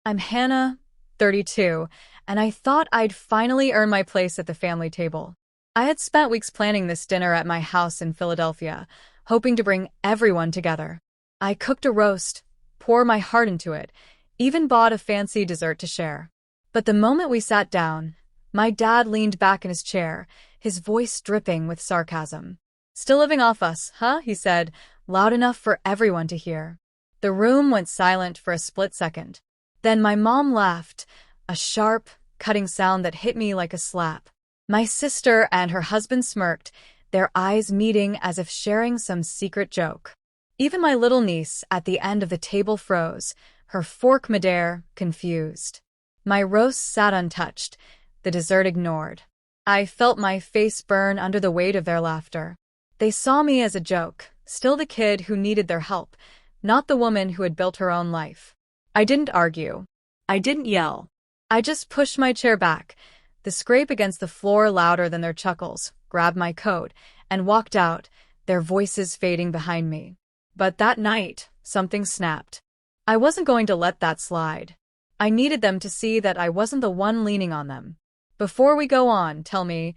I'm Hannah, 32, and I thought I'd finally earn my place at the family table. I had spent weeks planning this dinner at my house in Philadelphia, hoping to bring everyone together. I cooked a roast, poured my heart into it, even bought a fancy dessert to share. But the moment we sat down, my dad leaned back in his chair, his voice dripping with sarcasm. "Still living off us, huh?" he said, loud enough for everyone to hear. The room went silent for a split second. Then my mom laughed, a sharp, cutting sound that hit me like a slap. My sister and her husband smirked, their eyes meeting as if sharing some secret joke. Even my little niece at the end of the table froze, her fork midair, confused. My roast sat untouched, the dessert ignored. I felt my face burn under the weight of their laughter. They saw me as a joke, still the kid who needed their help, not the woman who had built her own life. I didn't argue. I didn't yell. I just pushed my chair back, the scrape against the floor louder than their chuckles, grabbed my coat, and walked out, their voices fading behind me. But that night, something snapped. I wasn't going to let that slide. I needed them to see that I wasn't the one leaning on them. "Before we go on, tell me,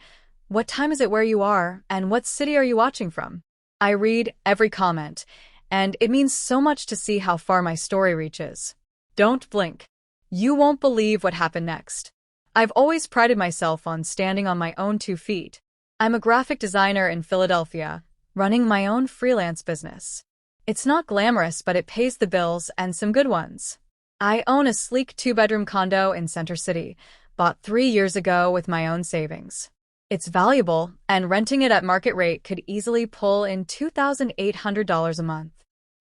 what time is it where you are, and what city are you watching from?" I read every comment, and it means so much to see how far my story reaches. Don't blink. You won't believe what happened next. I've always prided myself on standing on my own 2 feet. I'm a graphic designer in Philadelphia, running my own freelance business. It's not glamorous, but it pays the bills and some good ones. I own a sleek 2-bedroom condo in Center City, bought 3 years ago with my own savings. It's valuable, and renting it at market rate could easily pull in $2,800 a month.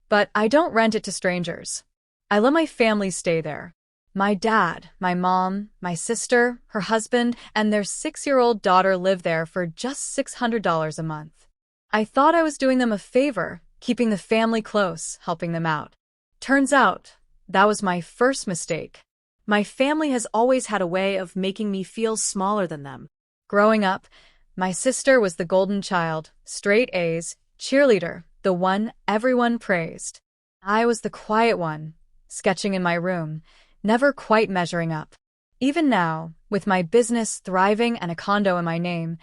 But I don't rent it to strangers. I let my family stay there. My dad, my mom, my sister, her husband, and their 6-year-old daughter live there for just $600 a month. I thought I was doing them a favor, keeping the family close, helping them out. Turns out, that was my first mistake. My family has always had a way of making me feel smaller than them. Growing up, my sister was the golden child, straight A's, cheerleader, the one everyone praised. I was the quiet one, sketching in my room, never quite measuring up. Even now, with my business thriving and a condo in my name,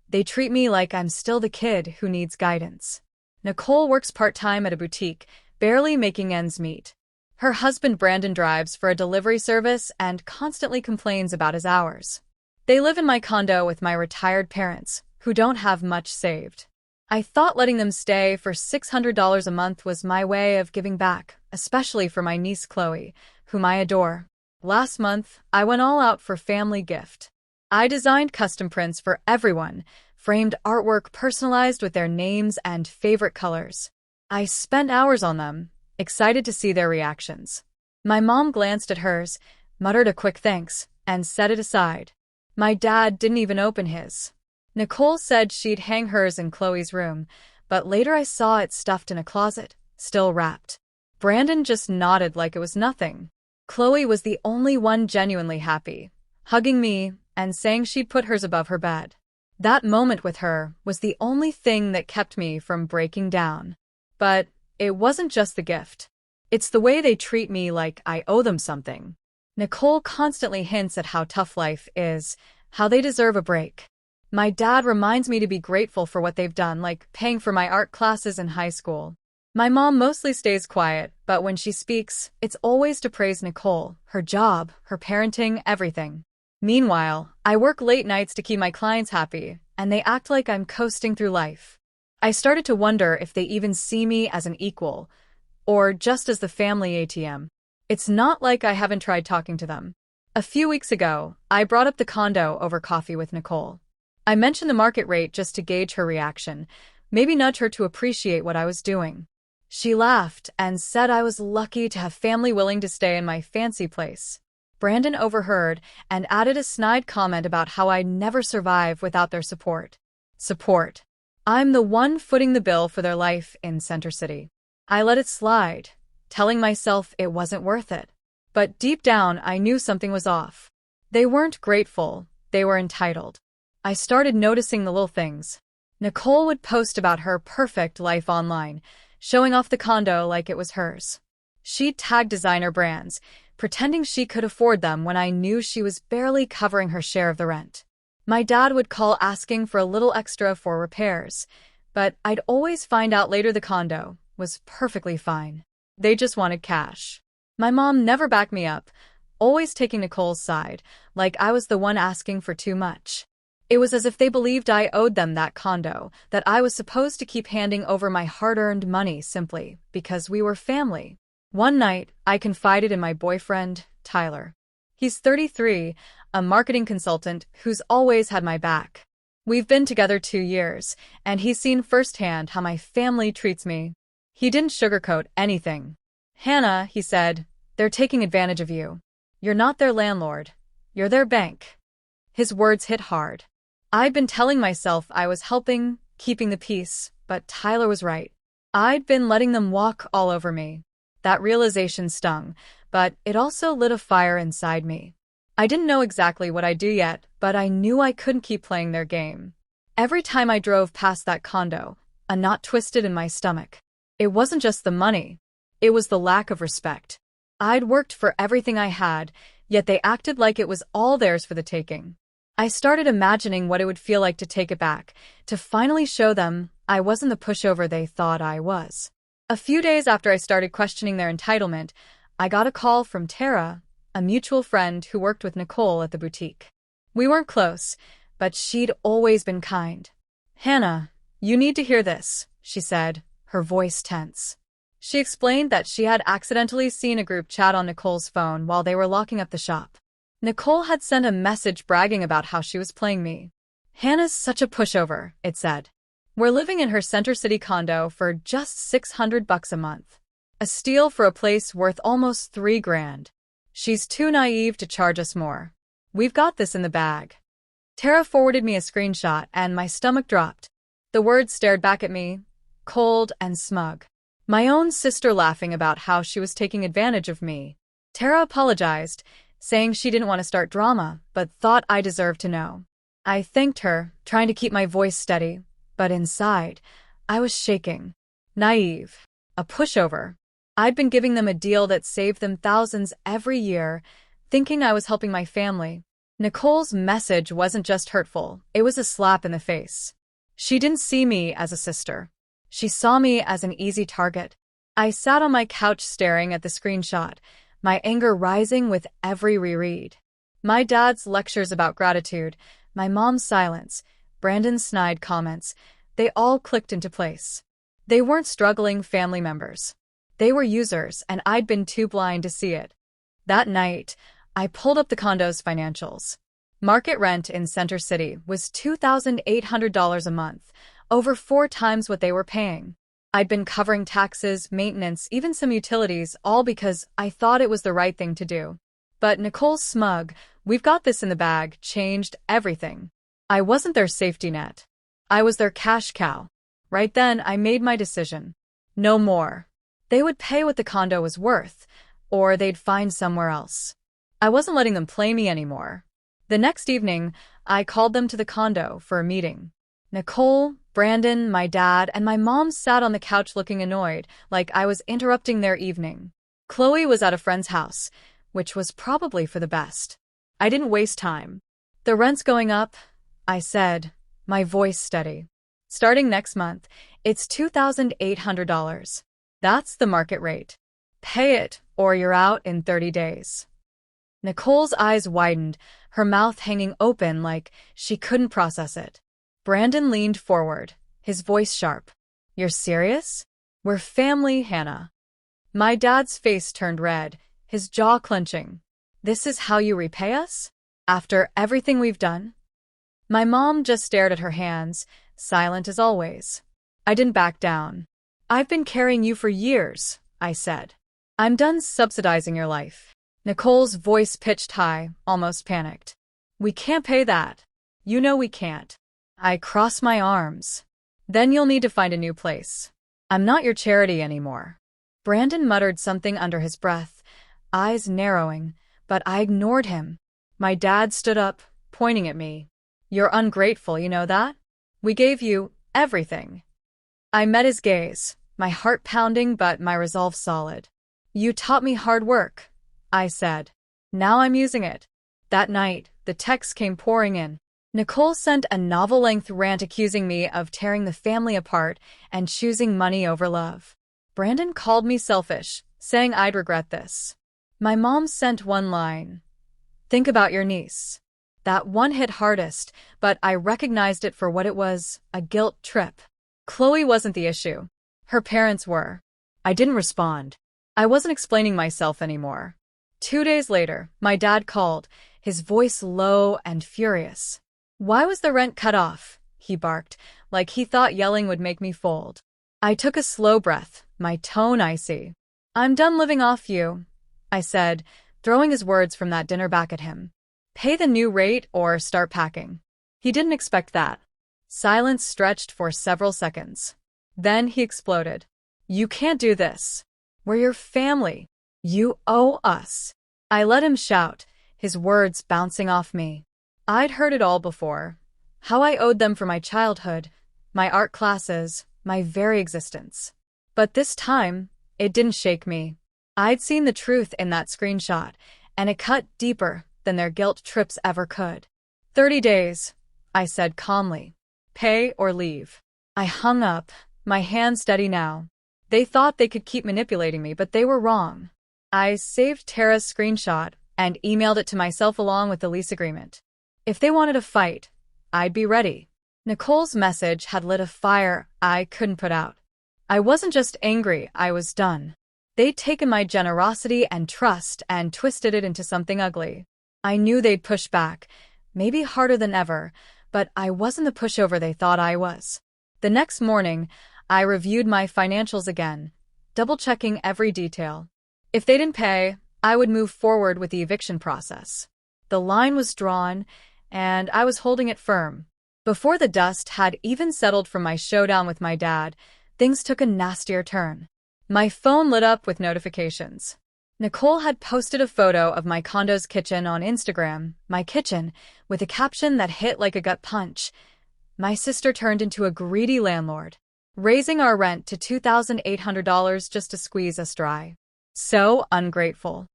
they treat me like I'm still the kid who needs guidance. Nicole works part-time at a boutique, barely making ends meet. Her husband Brandon drives for a delivery service and constantly complains about his hours. They live in my condo with my retired parents, who don't have much saved. I thought letting them stay for $600 a month was my way of giving back, especially for my niece Chloe, whom I adore. Last month, I went all out for family gift. I designed custom prints for everyone, framed artwork personalized with their names and favorite colors. I spent hours on them, excited to see their reactions. My mom glanced at hers, muttered a quick thanks, and set it aside. My dad didn't even open his. Nicole said she'd hang hers in Chloe's room, but later I saw it stuffed in a closet, still wrapped. Brandon just nodded like it was nothing. Chloe was the only one genuinely happy, hugging me and saying she'd put hers above her bed. That moment with her was the only thing that kept me from breaking down. But it wasn't just the gift. It's the way they treat me like I owe them something. Nicole constantly hints at how tough life is, how they deserve a break. My dad reminds me to be grateful for what they've done, like paying for my art classes in high school. My mom mostly stays quiet, but when she speaks, it's always to praise Nicole, her job, her parenting, everything. Meanwhile, I work late nights to keep my clients happy, and they act like I'm coasting through life. I started to wonder if they even see me as an equal, or just as the family ATM. It's not like I haven't tried talking to them. A few weeks ago, I brought up the condo over coffee with Nicole. I mentioned the market rate just to gauge her reaction, maybe nudge her to appreciate what I was doing. She laughed and said I was lucky to have family willing to stay in my fancy place. Brandon overheard and added a snide comment about how I'd never survive without their support. Support. I'm the one footing the bill for their life in Center City. I let it slide, telling myself it wasn't worth it. But deep down, I knew something was off. They weren't grateful, they were entitled. I started noticing the little things. Nicole would post about her perfect life online, showing off the condo like it was hers. She'd tag designer brands, pretending she could afford them when I knew she was barely covering her share of the rent. My dad would call asking for a little extra for repairs, but I'd always find out later the condo was perfectly fine. They just wanted cash. My mom never backed me up, always taking Nicole's side, like I was the one asking for too much. It was as if they believed I owed them that condo, that I was supposed to keep handing over my hard-earned money simply because we were family. One night, I confided in my boyfriend, Tyler. He's 33, a marketing consultant who's always had my back. We've been together 2 years, and he's seen firsthand how my family treats me. He didn't sugarcoat anything. "Hannah," he said, "they're taking advantage of you. You're not their landlord. You're their bank." His words hit hard. I'd been telling myself I was helping, keeping the peace, but Tyler was right. I'd been letting them walk all over me. That realization stung, but it also lit a fire inside me. I didn't know exactly what I'd do yet, but I knew I couldn't keep playing their game. Every time I drove past that condo, a knot twisted in my stomach. It wasn't just the money. It was the lack of respect. I'd worked for everything I had, yet they acted like it was all theirs for the taking. I started imagining what it would feel like to take it back, to finally show them I wasn't the pushover they thought I was. A few days after I started questioning their entitlement, I got a call from Tara, a mutual friend who worked with Nicole at the boutique. We weren't close, but she'd always been kind. "Hannah, you need to hear this," she said, her voice tense. She explained that she had accidentally seen a group chat on Nicole's phone while they were locking up the shop. Nicole had sent a message bragging about how she was playing me. "Hannah's such a pushover," it said. "We're living in her Center City condo for just $600 a month. A steal for a place worth almost $3,000. She's too naive to charge us more. We've got this in the bag." Tara forwarded me a screenshot and my stomach dropped. The words stared back at me, cold and smug. My own sister laughing about how she was taking advantage of me. Tara apologized, saying she didn't want to start drama, but thought I deserved to know. I thanked her, trying to keep my voice steady, but inside, I was shaking. Naive. A pushover. I'd been giving them a deal that saved them thousands every year, thinking I was helping my family. Nicole's message wasn't just hurtful, it was a slap in the face. She didn't see me as a sister. She saw me as an easy target. I sat on my couch staring at the screenshot, my anger rising with every reread. My dad's lectures about gratitude, my mom's silence, Brandon's snide comments, they all clicked into place. They weren't struggling family members. They were users, and I'd been too blind to see it. That night, I pulled up the condo's financials. Market rent in Center City was $2,800 a month, over 4 times what they were paying. I'd been covering taxes, maintenance, even some utilities, all because I thought it was the right thing to do. But Nicole's smug, "We've got this in the bag," changed everything. I wasn't their safety net. I was their cash cow. Right then, I made my decision. No more. They would pay what the condo was worth, or they'd find somewhere else. I wasn't letting them play me anymore. The next evening, I called them to the condo for a meeting. Nicole, Brandon, my dad, and my mom sat on the couch looking annoyed, like I was interrupting their evening. Chloe was at a friend's house, which was probably for the best. I didn't waste time. "The rent's going up," I said, my voice steady. "Starting next month, it's $2,800. That's the market rate. Pay it, or you're out in 30 days. Nicole's eyes widened, her mouth hanging open like she couldn't process it. Brandon leaned forward, his voice sharp. "You're serious? We're family, Hannah." My dad's face turned red, his jaw clenching. "This is how you repay us? After everything we've done?" My mom just stared at her hands, silent as always. I didn't back down. "I've been carrying you for years," I said. "I'm done subsidizing your life." Nicole's voice pitched high, almost panicked. "We can't pay that. You know we can't." I crossed my arms. "Then you'll need to find a new place. I'm not your charity anymore." Brandon muttered something under his breath, eyes narrowing, but I ignored him. My dad stood up, pointing at me. "You're ungrateful, you know that? We gave you everything." I met his gaze, my heart pounding but my resolve solid. "You taught me hard work," I said. Now I'm using it. That night, the texts came pouring in. Nicole sent a novel-length rant accusing me of tearing the family apart and choosing money over love. Brandon called me selfish, saying I'd regret this. My mom sent one line. Think about your niece. That one hit hardest, but I recognized it for what it was, a guilt trip. Chloe wasn't the issue. Her parents were. I didn't respond. I wasn't explaining myself anymore. 2 days later, my dad called, his voice low and furious. Why was the rent cut off? He barked, like he thought yelling would make me fold. I took a slow breath, my tone icy. I'm done living off you, I said, throwing his words from that dinner back at him. Pay the new rate or start packing. He didn't expect that. Silence stretched for several seconds. Then he exploded. You can't do this. We're your family. You owe us. I let him shout, his words bouncing off me. I'd heard it all before. How I owed them for my childhood, my art classes, my very existence. But this time, it didn't shake me. I'd seen the truth in that screenshot, and it cut deeper than their guilt trips ever could. 30 days, I said calmly. Pay or leave. I hung up, my hand steady now. They thought they could keep manipulating me, but they were wrong. I saved Tara's screenshot and emailed it to myself along with the lease agreement. If they wanted a fight, I'd be ready. Nicole's message had lit a fire I couldn't put out. I wasn't just angry, I was done. They'd taken my generosity and trust and twisted it into something ugly. I knew they'd push back, maybe harder than ever, but I wasn't the pushover they thought I was. The next morning, I reviewed my financials again, double-checking every detail. If they didn't pay, I would move forward with the eviction process. The line was drawn, and I was holding it firm. Before the dust had even settled from my showdown with my dad, things took a nastier turn. My phone lit up with notifications. Nicole had posted a photo of my condo's kitchen on Instagram, my kitchen, with a caption that hit like a gut punch. My sister turned into a greedy landlord, raising our rent to $2,800 just to squeeze us dry. So ungrateful.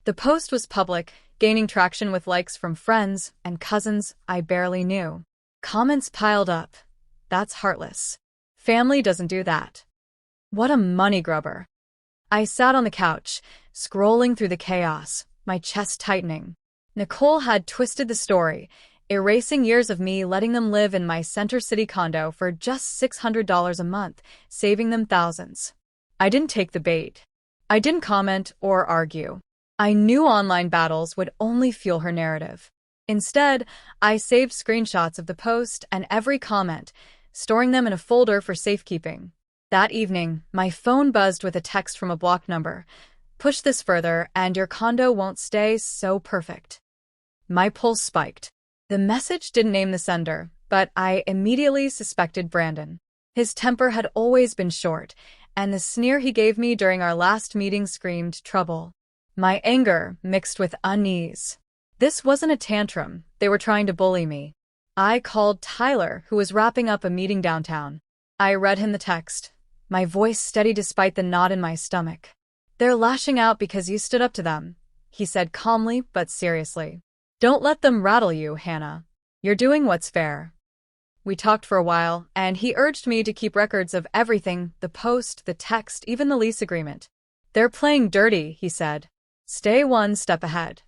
The post was public, gaining traction with likes from friends and cousins I barely knew. Comments piled up. That's heartless. Family doesn't do that. What a money grubber. I sat on the couch, scrolling through the chaos, my chest tightening. Nicole had twisted the story, erasing years of me letting them live in my Center City condo for just $600 a month, saving them thousands. I didn't take the bait. I didn't comment or argue. I knew online battles would only fuel her narrative. Instead, I saved screenshots of the post and every comment, storing them in a folder for safekeeping. That evening, my phone buzzed with a text from a blocked number. Push this further, and your condo won't stay so perfect. My pulse spiked. The message didn't name the sender, but I immediately suspected Brandon. His temper had always been short, and the sneer he gave me during our last meeting screamed trouble. My anger mixed with unease. This wasn't a tantrum. They were trying to bully me. I called Tyler, who was wrapping up a meeting downtown. I read him the text, my voice steady despite the knot in my stomach. They're lashing out because you stood up to them, he said calmly but seriously. Don't let them rattle you, Hannah. You're doing what's fair. We talked for a while, and he urged me to keep records of everything, the post, the text, even the lease agreement. They're playing dirty, he said. Stay one step ahead.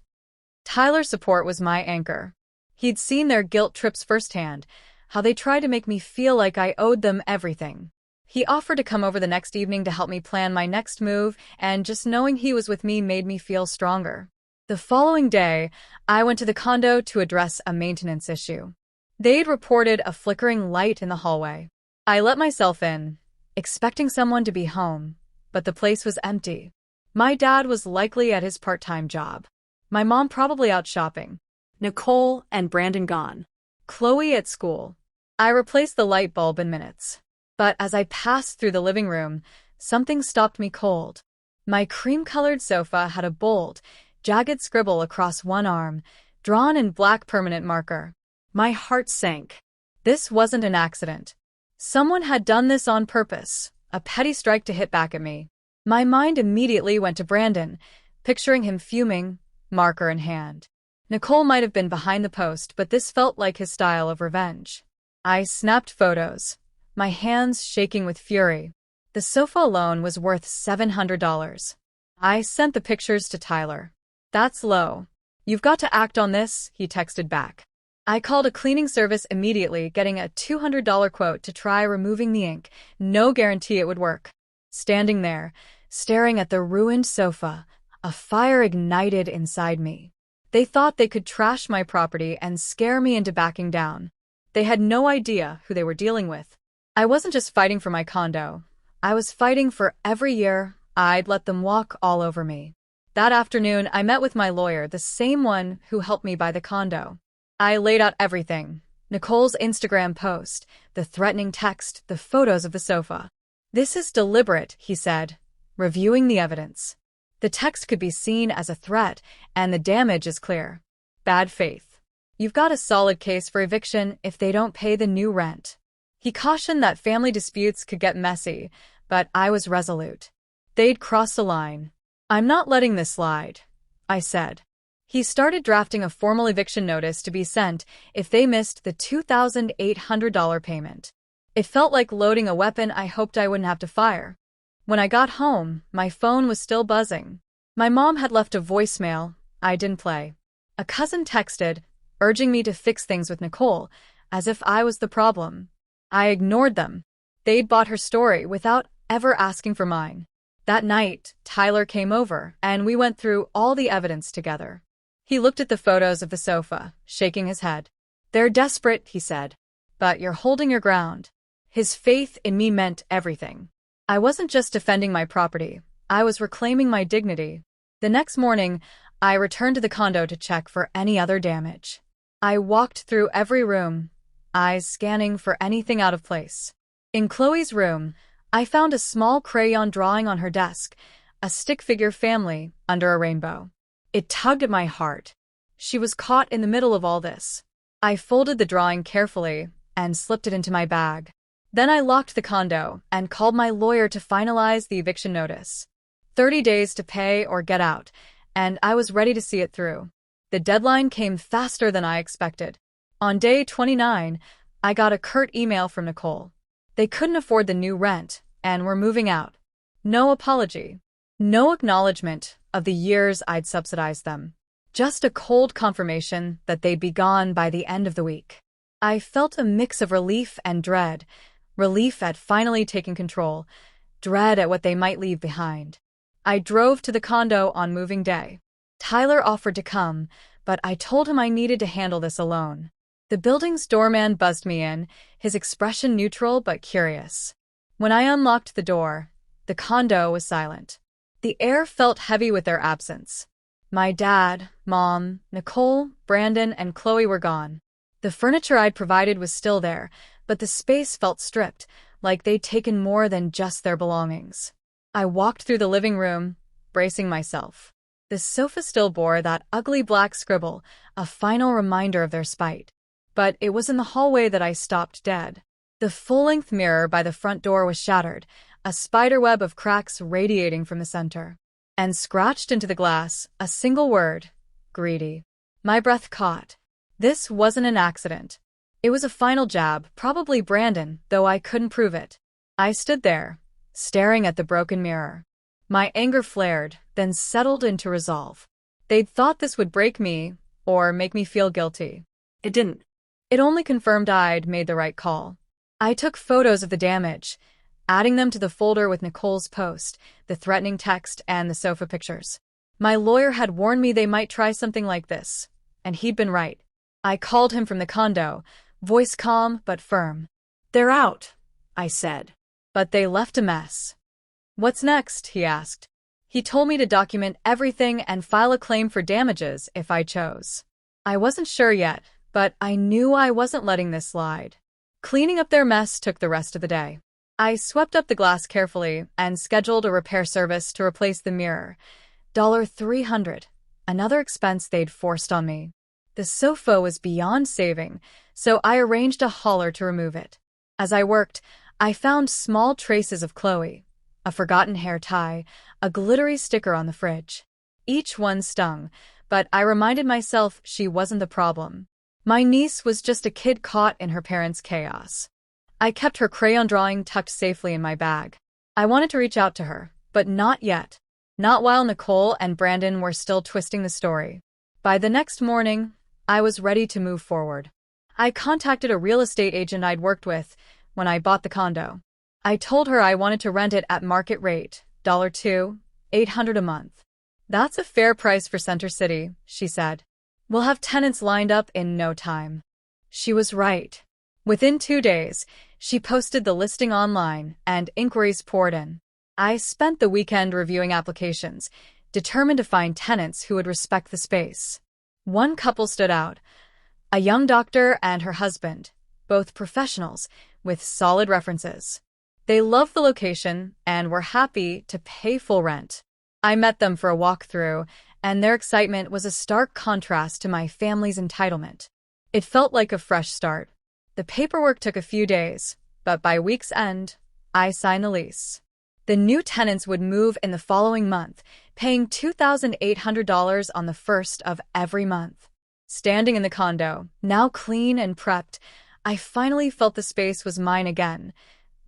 Tyler's support was my anchor. He'd seen their guilt trips firsthand, how they tried to make me feel like I owed them everything. He offered to come over the next evening to help me plan my next move, and just knowing he was with me made me feel stronger. The following day, I went to the condo to address a maintenance issue. They'd reported a flickering light in the hallway. I let myself in, expecting someone to be home, but the place was empty. My dad was likely at his part-time job. My mom probably out shopping. Nicole and Brandon gone. Chloe at school. I replaced the light bulb in minutes. But as I passed through the living room, something stopped me cold. My cream-colored sofa had a bold, jagged scribble across one arm, drawn in black permanent marker. My heart sank. This wasn't an accident. Someone had done this on purpose, a petty strike to hit back at me. My mind immediately went to Brandon, picturing him fuming, marker in hand. Nicole might have been behind the post, but this felt like his style of revenge. I snapped photos, my hands shaking with fury. The sofa alone was worth $700. I sent the pictures to Tyler. "That's low. You've got to act on this," he texted back. I called a cleaning service immediately, getting a $200 quote to try removing the ink. No guarantee it would work. Standing there, staring at the ruined sofa, a fire ignited inside me. They thought they could trash my property and scare me into backing down. They had no idea who they were dealing with. I wasn't just fighting for my condo. I was fighting for every year I'd let them walk all over me. That afternoon, I met with my lawyer, the same one who helped me buy the condo. I laid out everything: Nicole's Instagram post, the threatening text, the photos of the sofa. "This is deliberate," he said, reviewing the evidence. "The text could be seen as a threat, and the damage is clear. Bad faith. You've got a solid case for eviction if they don't pay the new rent." He cautioned that family disputes could get messy, but I was resolute. They'd crossed the line. "I'm not letting this slide," I said. He started drafting a formal eviction notice to be sent if they missed the $2,800 payment. It felt like loading a weapon I hoped I wouldn't have to fire. When I got home, my phone was still buzzing. My mom had left a voicemail I didn't play. A cousin texted, urging me to fix things with Nicole, as if I was the problem. I ignored them. They'd bought her story without ever asking for mine. That night, Tyler came over, and we went through all the evidence together. He looked at the photos of the sofa, shaking his head. "They're desperate," he said, "but you're holding your ground." His faith in me meant everything. I wasn't just defending my property, I was reclaiming my dignity. The next morning, I returned to the condo to check for any other damage. I walked through every room, eyes scanning for anything out of place. In Chloe's room, I found a small crayon drawing on her desk, a stick figure family under a rainbow. It tugged at my heart. She was caught in the middle of all this. I folded the drawing carefully and slipped it into my bag. Then I locked the condo and called my lawyer to finalize the eviction notice. 30 days to pay or get out, and I was ready to see it through. The deadline came faster than I expected. On day 29, I got a curt email from Nicole. They couldn't afford the new rent and were moving out. No apology. No acknowledgement of the years I'd subsidized them. Just a cold confirmation that they'd be gone by the end of the week. I felt a mix of relief and dread. Relief at finally taking control, dread at what they might leave behind. I drove to the condo on moving day. Tyler offered to come, but I told him I needed to handle this alone. The building's doorman buzzed me in, his expression neutral but curious. When I unlocked the door, the condo was silent. The air felt heavy with their absence. My dad, Mom, Nicole, Brandon, and Chloe were gone. The furniture I'd provided was still there, but the space felt stripped, like they'd taken more than just their belongings. I walked through the living room, bracing myself. The sofa still bore that ugly black scribble, a final reminder of their spite. But it was in the hallway that I stopped dead. The full-length mirror by the front door was shattered, a spiderweb of cracks radiating from the center. And scratched into the glass, a single word: greedy. My breath caught. This wasn't an accident. It was a final jab, probably Brandon, though I couldn't prove it. I stood there, staring at the broken mirror. My anger flared, then settled into resolve. They'd thought this would break me, or make me feel guilty. It didn't. It only confirmed I'd made the right call. I took photos of the damage, adding them to the folder with Nicole's post, the threatening text, and the sofa pictures. My lawyer had warned me they might try something like this, and he'd been right. I called him from the condo, voice calm but firm. "They're out," I said. "But they left a mess." "What's next?" he asked. He told me to document everything and file a claim for damages if I chose. I wasn't sure yet, but I knew I wasn't letting this slide. Cleaning up their mess took the rest of the day. I swept up the glass carefully and scheduled a repair service to replace the mirror. $300, another expense they'd forced on me. The sofa was beyond saving, so I arranged a hauler to remove it. As I worked, I found small traces of Chloe, a forgotten hair tie, a glittery sticker on the fridge. Each one stung, but I reminded myself she wasn't the problem. My niece was just a kid caught in her parents' chaos. I kept her crayon drawing tucked safely in my bag. I wanted to reach out to her, but not yet. Not while Nicole and Brandon were still twisting the story. By the next morning, I was ready to move forward. I contacted a real estate agent I'd worked with when I bought the condo. I told her I wanted to rent it at market rate, $2, $800 a month. That's a fair price for Center City, she said. We'll have tenants lined up in no time. She was right. Within 2 days, she posted the listing online and inquiries poured in. I spent the weekend reviewing applications, determined to find tenants who would respect the space. One couple stood out, a young doctor and her husband, both professionals with solid references. They loved the location and were happy to pay full rent. I met them for a walkthrough, and their excitement was a stark contrast to my family's entitlement. It felt like a fresh start. The paperwork took a few days, but by week's end, I signed the lease. The new tenants would move in the following month, paying $2,800 on the first of every month. Standing in the condo, now clean and prepped, I finally felt the space was mine again,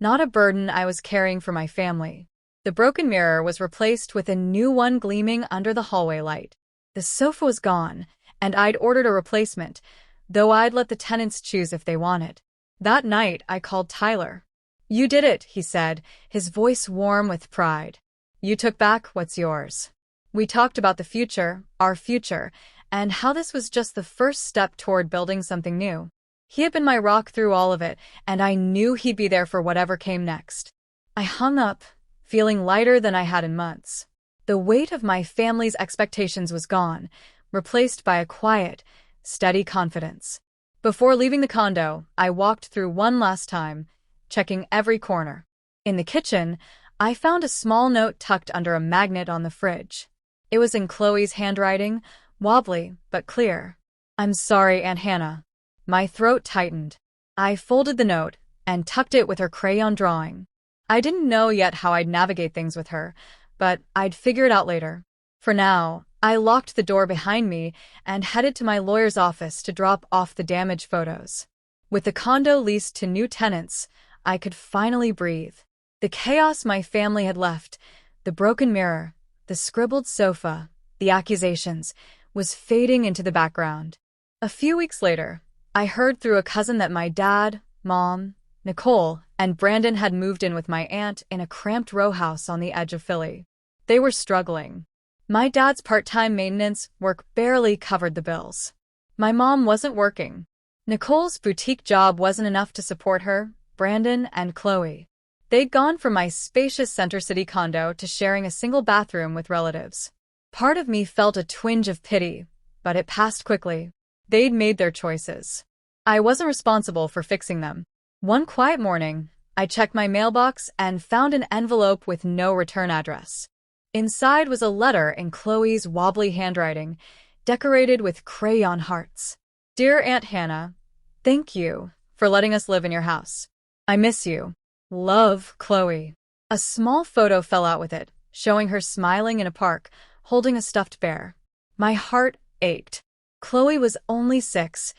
not a burden I was carrying for my family. The broken mirror was replaced with a new one gleaming under the hallway light. The sofa was gone, and I'd ordered a replacement, though I'd let the tenants choose if they wanted. That night, I called Tyler. "You did it," he said, his voice warm with pride. "You took back what's yours." We talked about the future, our future, and how this was just the first step toward building something new. He had been my rock through all of it, and I knew he'd be there for whatever came next. I hung up, feeling lighter than I had in months. The weight of my family's expectations was gone, replaced by a quiet, steady confidence. Before leaving the condo, I walked through one last time, checking every corner. In the kitchen, I found a small note tucked under a magnet on the fridge. It was in Chloe's handwriting, wobbly but clear. "I'm sorry, Aunt Hannah." My throat tightened. I folded the note and tucked it with her crayon drawing. I didn't know yet how I'd navigate things with her, but I'd figure it out later. For now, I locked the door behind me and headed to my lawyer's office to drop off the damaged photos. With the condo leased to new tenants, I could finally breathe. The chaos my family had left, the broken mirror, the scribbled sofa, the accusations, was fading into the background. A few weeks later, I heard through a cousin that my dad, mom, Nicole, and Brandon had moved in with my aunt in a cramped row house on the edge of Philly. They were struggling. My dad's part-time maintenance work barely covered the bills. My mom wasn't working. Nicole's boutique job wasn't enough to support her, Brandon, and Chloe. They'd gone from my spacious Center City condo to sharing a single bathroom with relatives. Part of me felt a twinge of pity, but it passed quickly. They'd made their choices. I wasn't responsible for fixing them. One quiet morning, I checked my mailbox and found an envelope with no return address. Inside was a letter in Chloe's wobbly handwriting, decorated with crayon hearts. "Dear Aunt Hannah, thank you for letting us live in your house. I miss you. Love, Chloe." A small photo fell out with it, showing her smiling in a park, holding a stuffed bear. My heart ached. Chloe was only 6,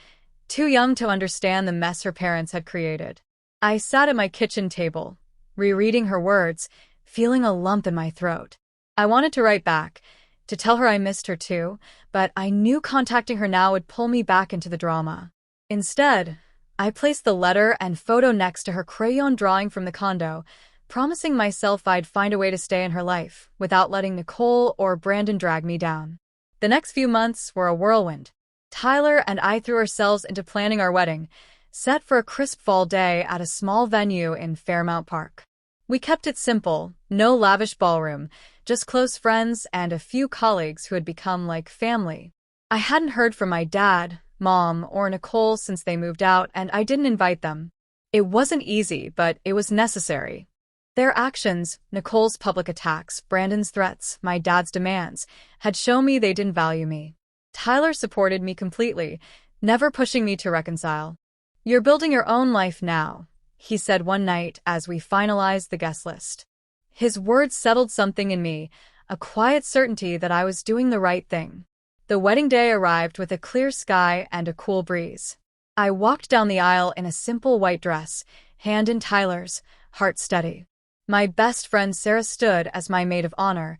too young to understand the mess her parents had created. I sat at my kitchen table, rereading her words, feeling a lump in my throat. I wanted to write back, to tell her I missed her too, but I knew contacting her now would pull me back into the drama. Instead, I placed the letter and photo next to her crayon drawing from the condo, promising myself I'd find a way to stay in her life without letting Nicole or Brandon drag me down. The next few months were a whirlwind. Tyler and I threw ourselves into planning our wedding, set for a crisp fall day at a small venue in Fairmount Park. We kept it simple, no lavish ballroom, just close friends and a few colleagues who had become like family. I hadn't heard from my dad, mom, or Nicole since they moved out, and I didn't invite them. It wasn't easy, but it was necessary. Their actions, Nicole's public attacks, Brandon's threats, my dad's demands, had shown me they didn't value me. Tyler supported me completely, never pushing me to reconcile. "You're building your own life now," he said one night as we finalized the guest list. His words settled something in me, a quiet certainty that I was doing the right thing. The wedding day arrived with a clear sky and a cool breeze. I walked down the aisle in a simple white dress, hand in Tyler's, heart steady. My best friend Sarah stood as my maid of honor,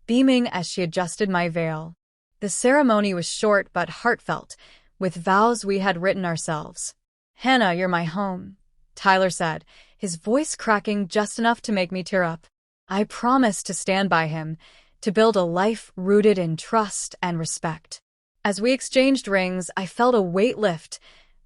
beaming as she adjusted my veil. The ceremony was short but heartfelt, with vows we had written ourselves. "Hannah, you're my home," Tyler said, his voice cracking just enough to make me tear up. I promised to stand by him, to build a life rooted in trust and respect. As we exchanged rings, I felt a weight lift,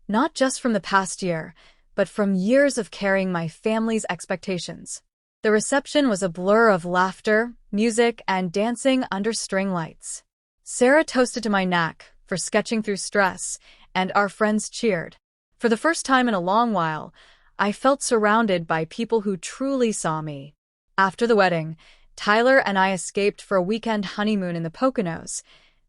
not just from the past year, but from years of carrying my family's expectations. The reception was a blur of laughter, music, and dancing under string lights. Sarah toasted to my knack for sketching through stress, and our friends cheered. For the first time in a long while, I felt surrounded by people who truly saw me. After the wedding, Tyler and I escaped for a weekend honeymoon in the Poconos,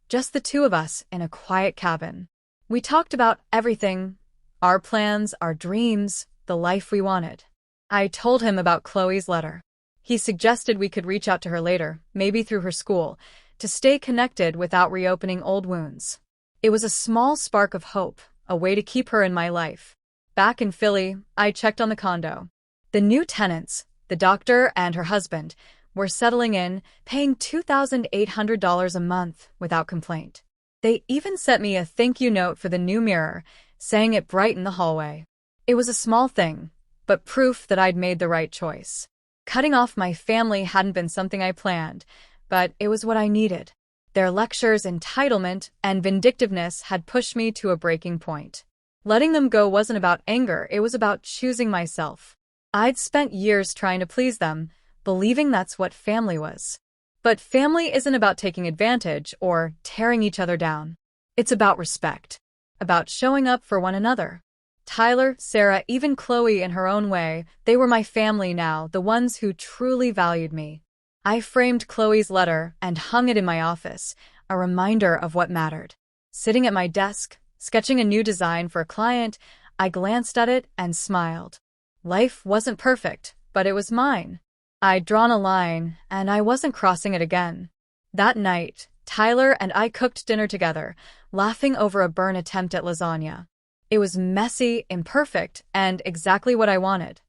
just the two of us in a quiet cabin. We talked about everything, our plans, our dreams, the life we wanted. I told him about Chloe's letter. He suggested we could reach out to her later, maybe through her school, to stay connected without reopening old wounds. It was a small spark of hope, a way to keep her in my life. Back in Philly, I checked on the condo. The new tenants, the doctor and her husband, were settling in, paying $2,800 a month without complaint. They even sent me a thank you note for the new mirror, saying it brightened the hallway. It was a small thing, but proof that I'd made the right choice. Cutting off my family hadn't been something I planned, but it was what I needed. Their lectures, entitlement, and vindictiveness had pushed me to a breaking point. Letting them go wasn't about anger, it was about choosing myself. I'd spent years trying to please them, believing that's what family was. But family isn't about taking advantage or tearing each other down. It's about respect, about showing up for one another. Tyler, Sarah, even Chloe in her own way, they were my family now, the ones who truly valued me. I framed Chloe's letter and hung it in my office, a reminder of what mattered. Sitting at my desk, sketching a new design for a client, I glanced at it and smiled. Life wasn't perfect, but it was mine. I'd drawn a line, and I wasn't crossing it again. That night, Tyler and I cooked dinner together, laughing over a burn attempt at lasagna. It was messy, imperfect, and exactly what I wanted.